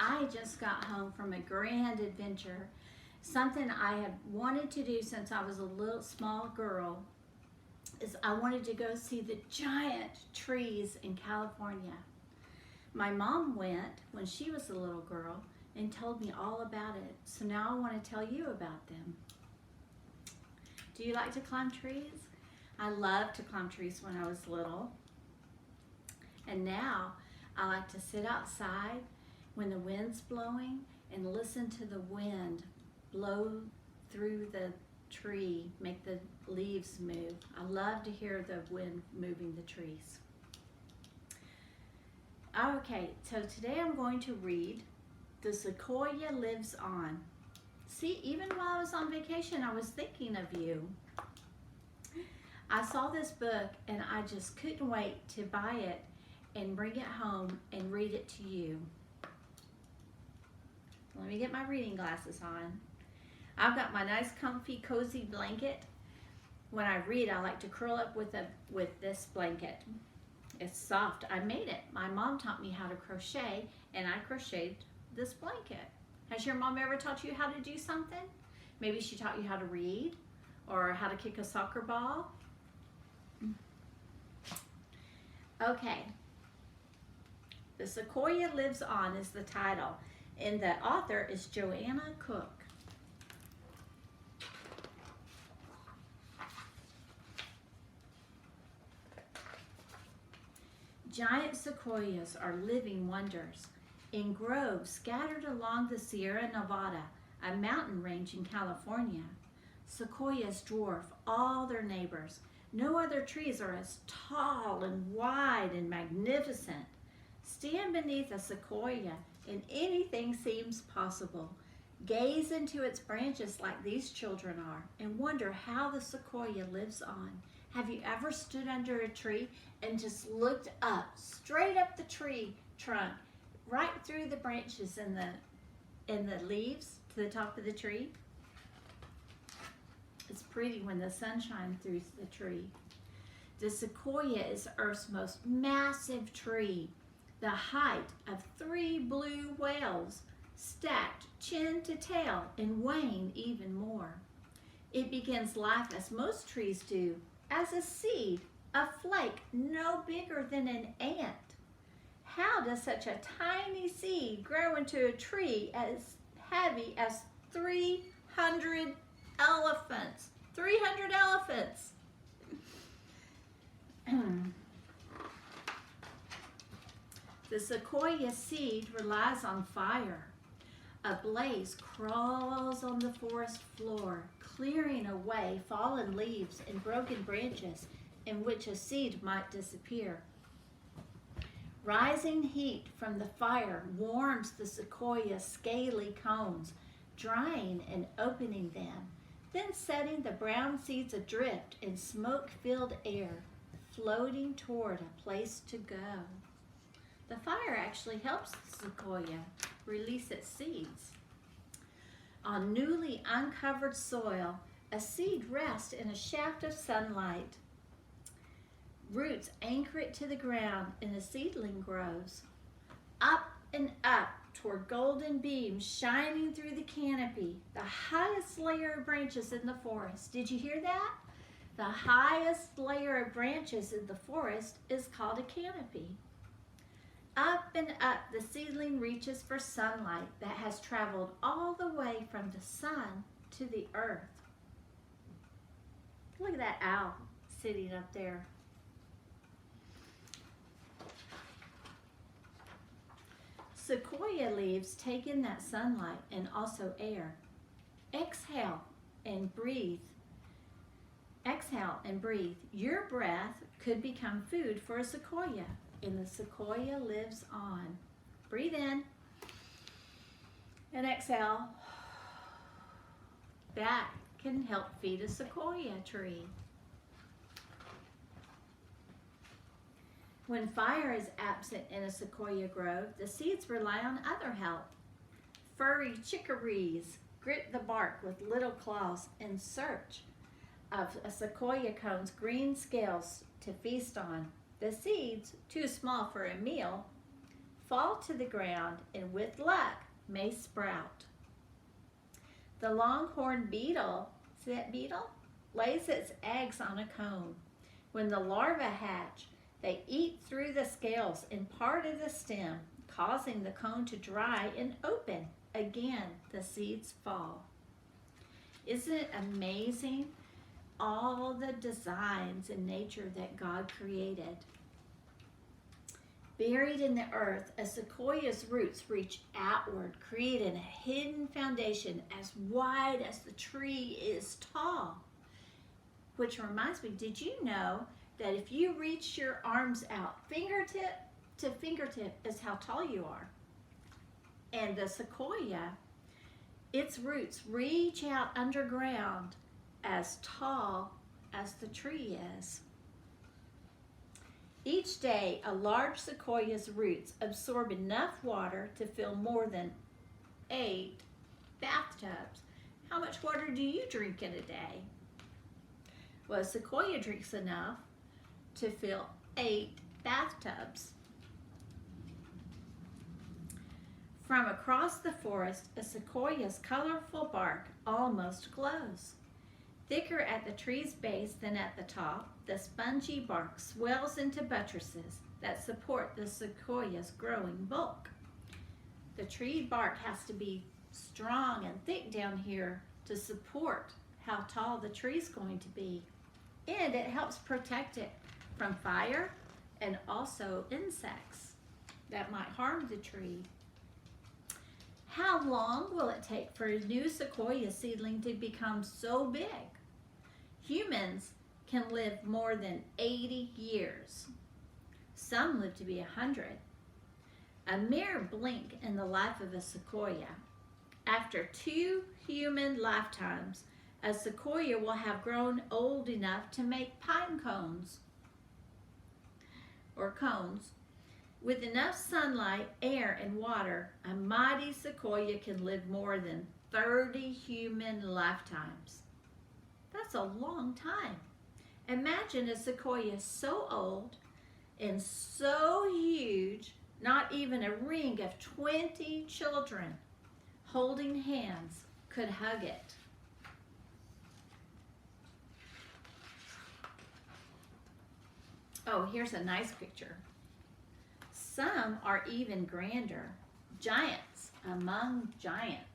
I just got home from a grand adventure. Something I had wanted to do since I was a little small girl is I wanted to go see the giant trees in California. My mom went when she was a little girl and told me all about it. So now I want to tell you about them. Do you like to climb trees? I loved to climb trees when I was little. And now I like to sit outside when the wind's blowing and listen to the wind blow through the tree, make the leaves move. I love to hear the wind moving the trees. Okay, so today I'm going to read The Sequoia Lives On. See, even while I was on vacation, I was thinking of you. I saw this book and I just couldn't wait to buy it and bring it home and read it to you. Let me get my reading glasses on. I've got my nice comfy cozy blanket. When I read, I like to curl up with this blanket. It's soft. I made it. My mom taught me how to crochet and I crocheted this blanket. Has your mom ever taught you how to do something? Maybe she taught you how to read or how to kick a soccer ball. Okay. The Sequoia Lives On is the title, and the author is Joanna Cooke. Giant sequoias are living wonders. In groves scattered along the Sierra Nevada, a mountain range in California, sequoias dwarf all their neighbors. No other trees are as tall and wide and magnificent. Stand beneath a sequoia and anything seems possible. Gaze into its branches like these children are and wonder how the sequoia lives on. Have you ever stood under a tree and just looked up, straight up the tree trunk, right through the branches and the leaves to the top of the tree? It's pretty when the sun shines through the tree. The sequoia is Earth's most massive tree, the height of 3 blue whales, stacked chin to tail and weighing even more. It begins life as most trees do, as a seed, a flake no bigger than an ant. How does such a tiny seed grow into a tree as heavy as 300 elephants? 300 elephants! The sequoia seed relies on fire. A blaze crawls on the forest floor, clearing away fallen leaves and broken branches in which a seed might disappear. Rising heat from the fire warms the sequoia's scaly cones, drying and opening them, then setting the brown seeds adrift in smoke-filled air, floating toward a place to go. The fire actually helps the sequoia release its seeds. On newly uncovered soil, a seed rests in a shaft of sunlight. Roots anchor it to the ground and the seedling grows. Up and up toward golden beams shining through the canopy, the highest layer of branches in the forest. Did you hear that? The highest layer of branches in the forest is called a canopy. Up and up the seedling reaches for sunlight that has traveled all the way from the sun to the earth. Look at that owl sitting up there. Sequoia leaves take in that sunlight and also air. Exhale and breathe. Exhale and breathe. Your breath could become food for a sequoia, and the sequoia lives on. Breathe in and exhale. That can help feed a sequoia tree. When fire is absent in a sequoia grove, the seeds rely on other help. Furry chickarees grip the bark with little claws in search of a sequoia cone's green scales to feast on. The seeds, too small for a meal, fall to the ground and with luck may sprout. The longhorn beetle, see that beetle? Lays its eggs on a cone. When the larvae hatch, they eat through the scales in part of the stem, causing the cone to dry and open. Again, the seeds fall. Isn't it amazing? All the designs in nature that God created. Buried in the earth, a sequoia's roots reach outward, creating a hidden foundation as wide as the tree is tall. Which reminds me, did you know that if you reach your arms out, fingertip to fingertip is how tall you are? And the sequoia, its roots reach out underground as tall as the tree is. Each day, a large sequoia's roots absorb enough water to fill more than 8 bathtubs. How much water do you drink in a day? Well, a sequoia drinks enough to fill 8 bathtubs. From across the forest, a sequoia's colorful bark almost glows. Thicker at the tree's base than at the top, the spongy bark swells into buttresses that support the sequoia's growing bulk. The tree bark has to be strong and thick down here to support how tall the tree's going to be. And it helps protect it from fire and also insects that might harm the tree. How long will it take for a new sequoia seedling to become so big? Humans can live more than 80 years. Some live to be 100. A mere blink in the life of a sequoia. After 2 human lifetimes, a sequoia will have grown old enough to make pine cones, or cones. With enough sunlight, air, and water, a mighty sequoia can live more than 30 human lifetimes. That's a long time. Imagine a sequoia so old and so huge, not even a ring of 20 children holding hands could hug it. Oh, here's a nice picture. Some are even grander, giants among giants.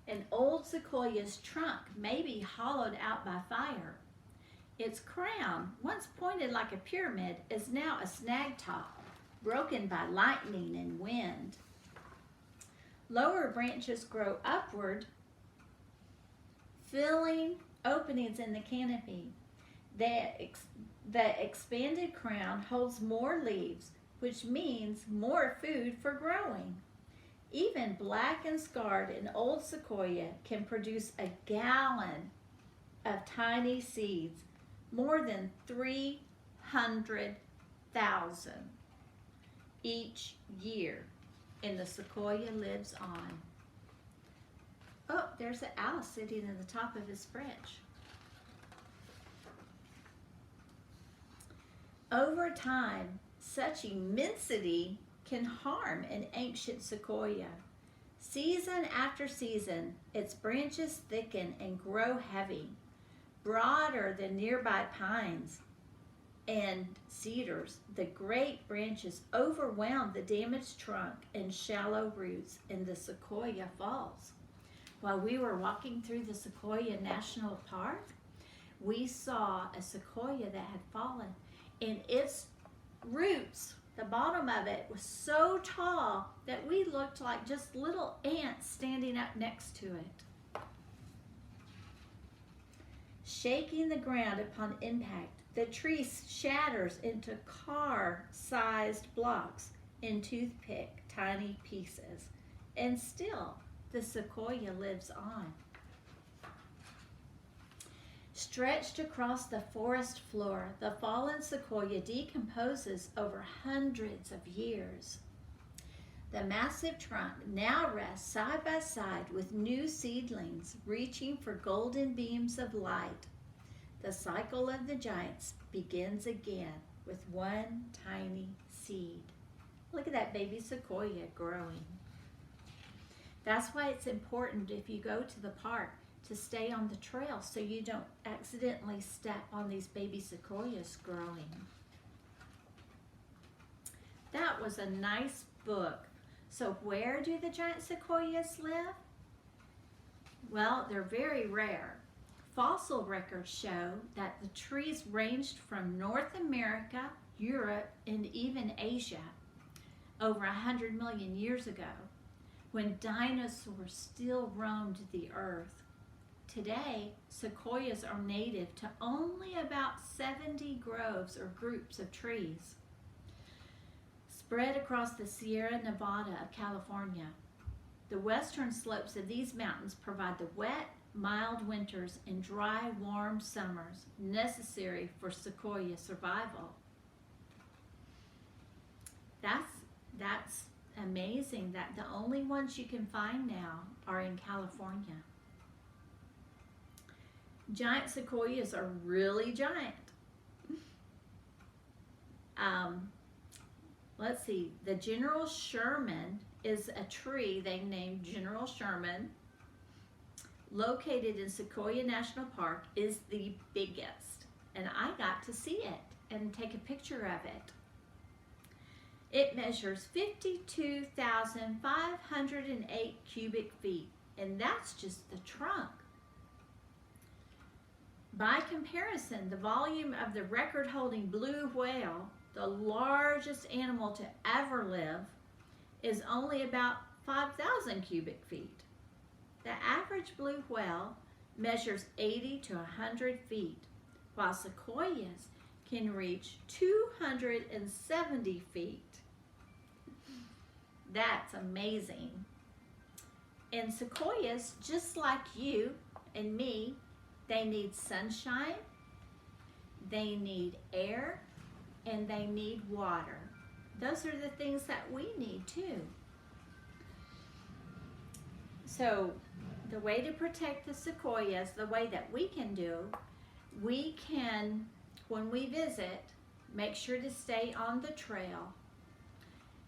An old sequoia's trunk may be hollowed out by fire. Its crown, once pointed like a pyramid, is now a snag top, broken by lightning and wind. Lower branches grow upward, filling openings in the canopy. The expanded crown holds more leaves, which means more food for growing. Even black and scarred, an old sequoia can produce a gallon of tiny seeds, more than 300,000 each year, and the sequoia lives on. Oh, there's an owl sitting in the top of his branch. Over time, such immensity can harm an ancient sequoia. Season after season, its branches thicken and grow heavy, broader than nearby pines and cedars. The great branches overwhelm the damaged trunk and shallow roots, and the sequoia falls. While we were walking through the Sequoia National Park, we saw a sequoia that had fallen, and its roots, the bottom of it, was so tall that we looked like just little ants standing up next to it. Shaking the ground upon impact, the tree shatters into car-sized blocks in toothpick tiny pieces, and still the sequoia lives on. Stretched across the forest floor, the fallen sequoia decomposes over hundreds of years. The massive trunk now rests side by side with new seedlings reaching for golden beams of light. The cycle of the giants begins again with one tiny seed. Look at that baby sequoia growing. That's why it's important if you go to the park to stay on the trail so you don't accidentally step on these baby sequoias growing. That was a nice book. So where do the giant sequoias live? Well, they're very rare. Fossil records show that the trees ranged from North America, Europe, and even Asia over 100 million years ago, when dinosaurs still roamed the earth. Today, sequoias are native to only about 70 groves or groups of trees spread across the Sierra Nevada of California. The western slopes of these mountains provide the wet, mild winters and dry, warm summers necessary for sequoia survival. That's amazing that the only ones you can find now are in California. Giant sequoias are really giant. Let's see, the General Sherman is a tree they named General Sherman, located in Sequoia National Park, is the biggest. And I got to see it and take a picture of it. It measures 52,508 cubic feet, and that's just the trunk. By comparison, the volume of the record-holding blue whale, the largest animal to ever live, is only about 5,000 cubic feet. The average blue whale measures 80 to 100 feet, while sequoias can reach 270 feet. That's amazing. And sequoias, just like you and me, they need sunshine, they need air, and they need water. Those are the things that we need too. So the way to protect the sequoias, the way that we can do, we can, when we visit, make sure to stay on the trail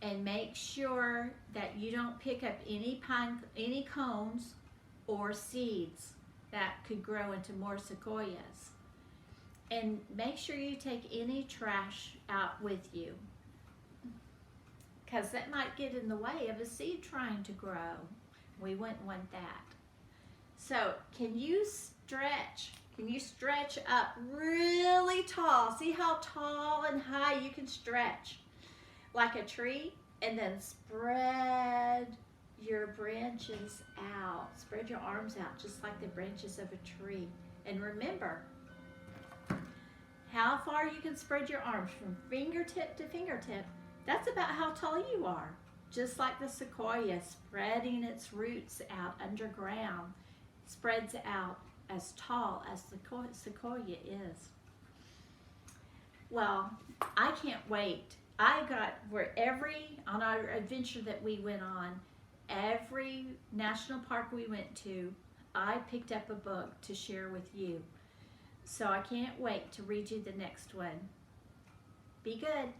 and make sure that you don't pick up any cones or seeds that could grow into more sequoias. And make sure you take any trash out with you, because that might get in the way of a seed trying to grow. We wouldn't want that. So can you stretch? Can you stretch up really tall? See how tall and high you can stretch? Like a tree, and then spread your branches out. Spread your arms out just like the branches of a tree. And remember how far you can spread your arms from fingertip to fingertip. That's about how tall you are. Just like the sequoia spreading its roots out underground, spreads out as tall as the sequoia is. Well, I can't wait. On our adventure that we went on, every national park we went to, I picked up a book to share with you. So I can't wait to read you the next one. Be good.